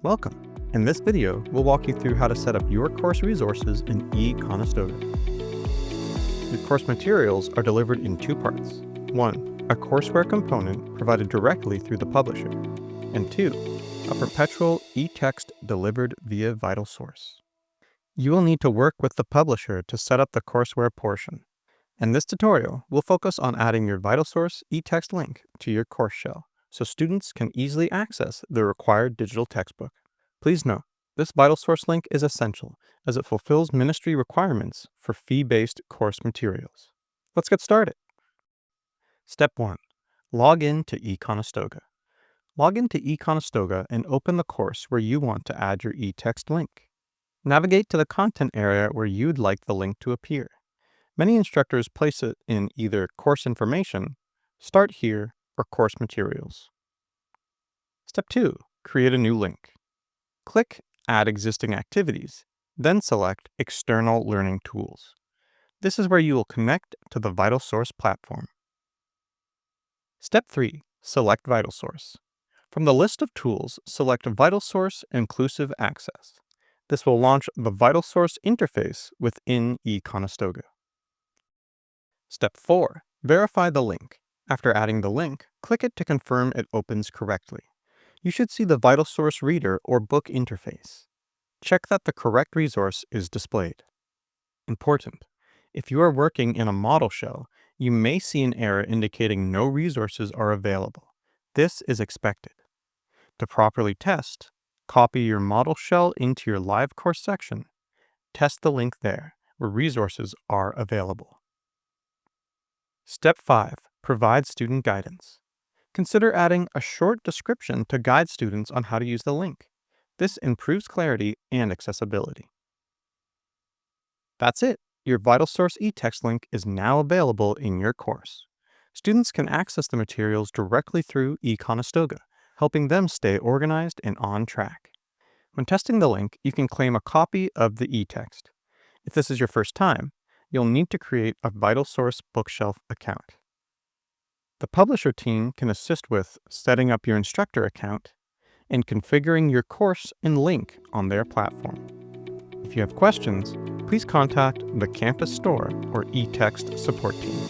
Welcome! In this video, we'll walk you through how to set up your course resources in eConestoga. Your course materials are delivered in two parts. 1. A courseware component provided directly through the publisher. And 2. A perpetual eText delivered via VitalSource. You will need to work with the publisher to set up the courseware portion. In this tutorial, we'll focus on adding your VitalSource eText link to your course shell, so students can easily access the required digital textbook. Please note, this VitalSource link is essential as it fulfills ministry requirements for fee-based course materials. Let's get started. Step 1. Log in to eConestoga. Log into eConestoga and open the course where you want to add your eText link. Navigate to the content area where you'd like the link to appear. Many instructors place it in either Course Information, Start Here, or Course Materials. Step 2. Create a new link. Click Add Existing Activities, then select External Learning Tools. This is where you will connect to the VitalSource platform. Step 3. Select VitalSource. From the list of tools, select VitalSource Inclusive Access. This will launch the VitalSource interface within eConestoga. Step 4. Verify the link. After adding the link, click it to confirm it opens correctly. You should see the VitalSource Reader or Book interface. Check that the correct resource is displayed. Important: if you are working in a model shell, you may see an error indicating no resources are available. This is expected. To properly test, copy your model shell into your live course section. Test the link there, where resources are available. Step 5. Provide student guidance. Consider adding a short description to guide students on how to use the link. This improves clarity and accessibility. That's it. Your VitalSource eText link is now available in your course. Students can access the materials directly through eConestoga, helping them stay organized and on track. When testing the link, you can claim a copy of the eText. If this is your first time, you'll need to create a VitalSource bookshelf account. The publisher team can assist with setting up your instructor account and configuring your course and link on their platform. If you have questions, please contact the campus store or eText support team.